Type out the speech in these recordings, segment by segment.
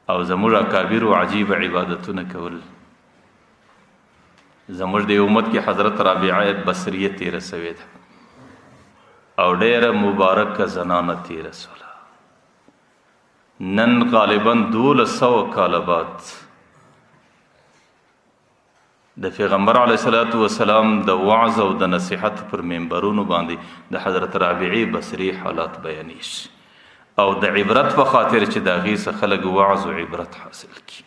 او زموږ اکابر عجیب عبادتونه کول. زموږ د امت کې حضرت رابعه بصریه تیره سوې ده او ډیره مبارکه زنانه تیره سوله. نن غالبا 1200 کاله بعد د پیغمبر علیه الصلاة والسلام د وعظ او د نصیحت پر منبرونو باندې د حضرت رابعه بصری حالات بیانېږي او د عبرت په خاطر چې د هغې څخه خلک وعظ او عبرت حاصل کړي.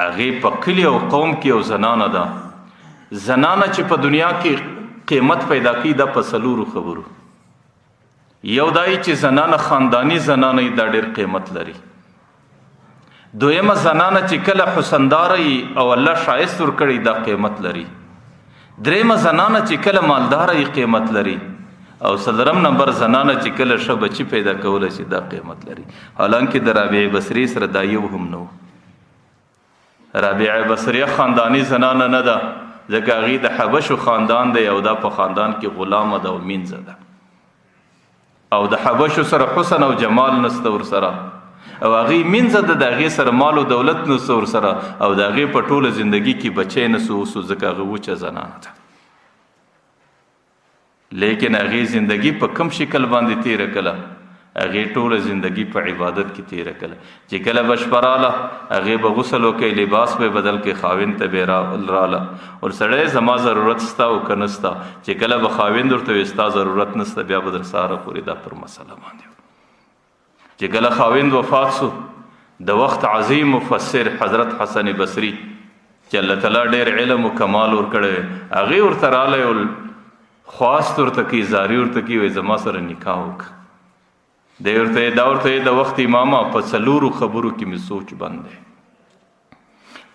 هغې په کلي او قوم کې یو زنانه ده، زنانه چې په دنیا کې قیمت پیدا کړي دا په 4 خبرو. یو دای چې زنانه خاندانی زنانه دا ډېر قیمت لري. دویمه زنانه چې کله حسنداره او الله شایست ورکړي دا قیمت لري. دریمه زنانه چې کله مالداره قیمت لري. او صدرم نمبر زنانه چې کله ښه بچي پیدا کولی شي دا قیمت لري. حالانکه د رابعه بصري سره دا یو هم نه و. رابعه بصریه خاندانی زنانه نه ده، ځکه هغې د حبشو خاندان دی او دا په خاندان کې غلامه ده او مینځه ده او د حبشو سره حسن او جمال نسته ورسره او هغې مینځه ده، د هغې سره مال او دولت نسته ورسره او د هغې په ټوله زندګي کې بچی نسو اوسو ځکه هغه وچه زنانه ده. لیکن هغې زندگی په کم شکل باندې تیره کړه؟ هغې ټوله زندگی په عبادت کې تیره کړه. چې کله به شپه راله هغې به غسل وکړي، لباس به بدل کړي، خاوند ته به راله اور سړی زما ضرورت ستا او که نسته. چې کله به خاوند ورته وي ستا ضرورت نسته بیا به در سهاره پورې دا پر مسله باندې. چې کله خاوند وفات سو د وخت عظیم مفسر حضرت حسن بصري چې الله تعالی ډېر علم او کمال ورکړی هغې ورته رالی خواست ورته کوي، زاري ورته کوي وایي زما سره نکاح وکړه. دی ورته دا ورته د وخت امامه په 4 خبرو کې مې سوچ بند دی.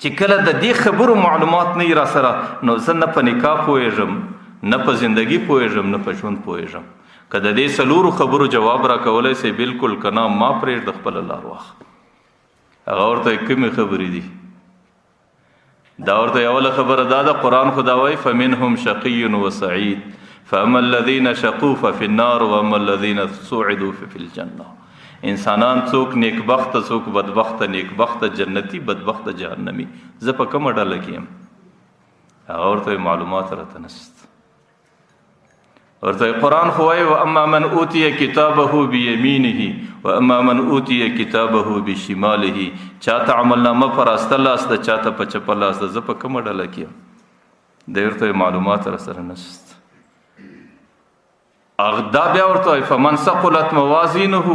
چې کله د دې خبرو معلومات نه را سره نو زه نه په نکاح پوهېږم، نه په زندگی پوهېږم، نه په ژوند پوهېږم. که د دې 4 خبرو جواب را کولی سي بلکل که نه ما پرېږده خپله لار واخله. هغه ورته کومې خبرې دي؟ دا ورته اوله خبره دا ده قرآن خو دا وایي فمنهم شقي وسعید فاما الذين شقوا ففي النار واما الذين سعدوا ففي الجنه. انسانان څوک نیکبخته څوک بدبخته، نیکبخته جنتی بدبخته جهنمی. زه په کومه ډله کې یم؟ هغه ورته معلومات راته نشته. ورته قرآن خو وایي واما من اوتي کتابه بیمینه واما من اوتي کتابه بشماله. چاته عملنامه په راسته لاس ده، چاته په چپه لاس ده. زه په کومه ډله کې یم؟ دی ورته معلومات را سره نشته. دا بیا ورته وایي فمن ثقلت موازینه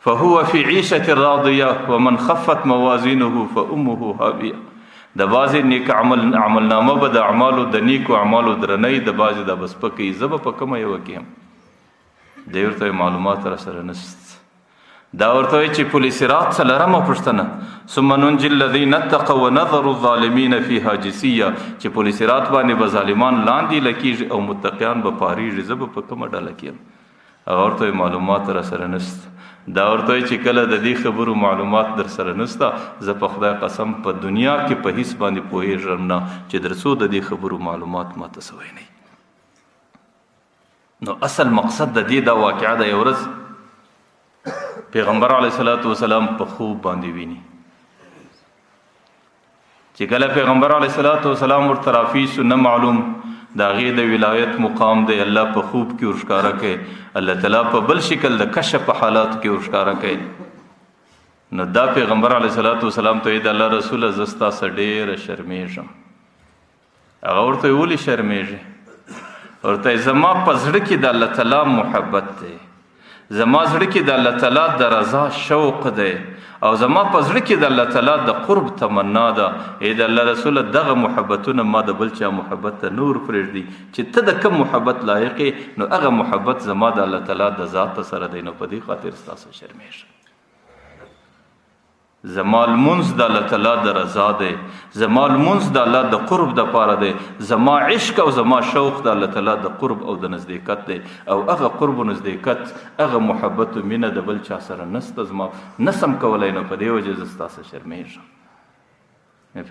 فهو في عیشة راضیه ومن خفت موازینه فامه هاویه. د بعضې نیک عملنامه به د اعمالو د نیکو اعمالو درنۍ، د بعضې د بسپکۍ. زه به په کومه یوه کې یم؟ دی ورته معلومات را سره نشته. دا ورته وایي چې پل صراط 4مه پوښتنه ثم ننجي الذین اتقوا ونذر الظالمین فیها جثیا. چې پل صراط باندې به ظالمان لاندې لکېږي او متقیان به پارېږي. زه به په کومه ډله کې یم؟ هغه ورته معلومات را سره نشته. دا ورته وایي چې کله د دې خبرو معلومات در سره نشته زه په خدای قسم په دنیا کې په هیڅ باندې پوهېږم نه چې در څو د دې خبرو معلومات ماته سوی نه. نو اصل مقصد د دې دا واقعه ده. یو ورځ پیغمبر علیه الصلاة والسلام په خوب باندې ویني. چې کله پیغمبر علیه الصلاة والسلام ورته رافي شو نه معلوم د هغې د ولایت مقام دی، الله په خوب کې ورښکاره کوي، الله تعالی په بل شکل د کشف په حالاتو کې ورښکاره کوي. نو دا پیغمبر علیه الصلاة والسلام ته د الله رسوله زه ستا څخه ډېره شرمېږم. هغه ورته ولې شرمېږې؟ ورته زما په زړه کې د الله تعالی محبت دی، زما زړه کې د الله تعالی د رضا شوق دی او زما په زړه کې د الله تعالی د قرب تمنا ده. ای د الله رسوله دغه محبتونه ما د بل چا محبت ته نور پرېږدي. چې ته د کوم محبت لایق یې نو هغه محبت زما د الله تعالی د ذات سره دی. نو په دې خاطر ستاسو شرمېږم. زما لمونځ د الله تعالی د رضا دی، زما لمونځ د الله د قرب دپاره دی، زما عشق او زما شوق د الله تعالی د قرب او د نزدېکت دی. او هغه قرب و نزدېکت هغه محبت و مینه د بل چا سره نسته، زما نسم کولی. نو په دې وجه زه ستاسو شرمېږم.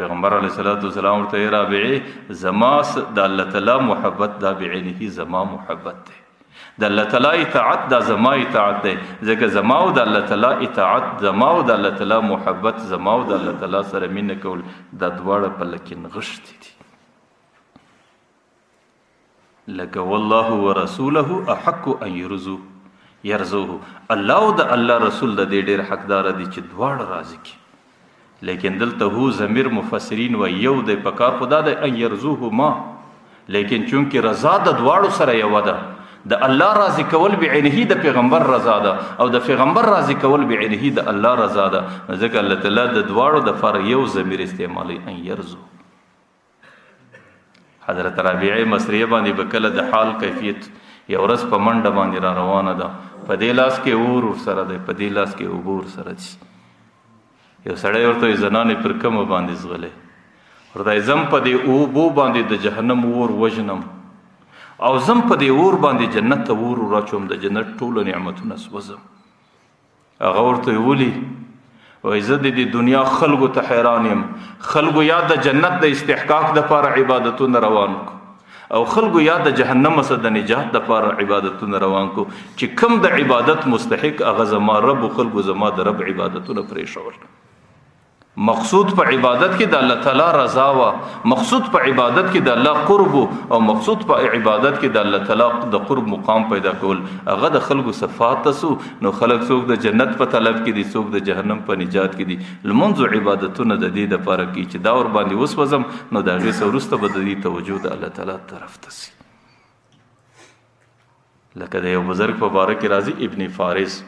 پیغمبر علیه الصلاة والسلام ورته رابعې زما د الله تعالی محبت دا بعینه زما محبت دی. د الله تعالی اطاعت دا زما اطاعت دی، ځکه زما او د الله تعالی اطاعت، زما او د الله تعالی محبت، زما او د الله تعالی سره مینه کول دا دواړه په لکه نغښتي دي. لکه والله ورسوله احق ان يرزوه، الله او د الله رسول د دې ډېر حقدار دي چې دواړه راضي کړي. لیکن دلته هو ضمیر مفسرین و یو د پکار خدا د ان يرزوه ما، لیکن چونکه رضا د دواړو سره یو ده، د الله راضي کول بعینه د پیغمبر رضا ده او د پیغمبر راضي کول بعینه د الله رضا ده، ځکه الله تعالی د دواړو د فار یو ضمیر استعمالي ان يرزو. حضرت ربیعه مصریه باندې بکله د حال کیفیت یو ورځ په منډه باندې را روانه ده، په دې لاس کې اور سره ده، په دې لاس کې اوبور سره دي. یو سړی ورته زنانې پر کومه باندې زغلې، ورته زم په دې اوبو باندې د جهنم اور وژنم او زم په دې اور باندې جنت ته اور راچوم، د جنت ټولو نعمتونه سوځم. هغه ورته ویلي وایي زه د دې دنیا خلکو ته حیران یم، خلکو یا د جنت د استحقاق دپاره عبادتونه روان کو او خلکو یا د جهنم څخه د نجات دپاره عبادتونه روان کو، چې کم د عبادت مستحق هغه زما رب و خلکو زما د رب عبادتونه پرېښول. مقصود په عبادت کې د الله تعالی رضا وا، مقصود په عبادت کې د الله قرب او مقصود په عبادت کې د الله تعالی د قرب مقام پیدا کول. هغه د خلکو صفات تاسو نو خلک څوک د جنت په طلب کې دي، څوک د جهنم په نجات کې دي. لمونځ عبادتونه د دې لپاره کې چې دا ور باندې وسوځم نو د هغې څه وروسته به د دې توجه د الله تعالی طرف ته سي. لکه د یو بزرګ په باره کې راځي ابن فارس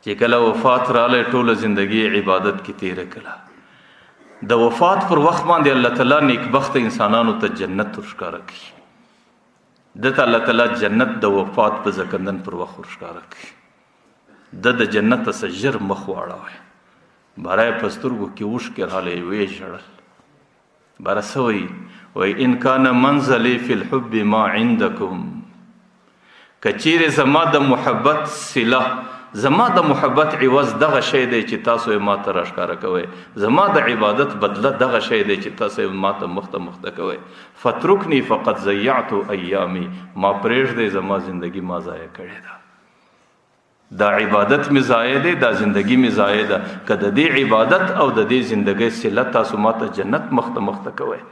چې کله وفات رالی ټوله زندگی عبادت کې تیره کړه. د وفات پر وخت باندې الله تعالی نیکبخت انسانانو ته جنت ورښکاره کړي، دته الله تعالی جنت د وفات په زکندن پر وخت ورښکاره کړي. د جنت څخه ژر مخ واړوي، باره یې په سترګو کې اوښکې رالی، ویې ژړل. باره څه وایي ان کان منزلي فی الحب ما عندکم، که چیرې زما د محبت صله، زما د محبت عوض دغه شی دی چې تاسو یې ما ته راښکاره کوئ، زما د عبادت بدله دغه شی دی چې تاسو یې ما ته مخته کوئ. فترکنی فقد ضیعت ایامی، ما پرېږدئ زما زندگی ما ضایع کړې ده، دا عبادت مې ضایع دی، دا زندگی مې ضایع ده. که د دې عبادت او د دې زندگی صله تاسو ما ته جنت مخته کوئ.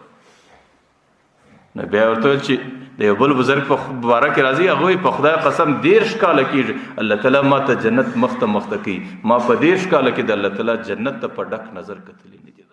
نو بیا ورته ویل چې د یو بل بزرګ په باره کې راځي، هغوی په خدای قسم 13 کاله کېږي الله تعالی ما ته جنت مخته کوي، ما په 13 کاله کې د الله تعالی جنت ته په ډک نظر کتلی نه دي.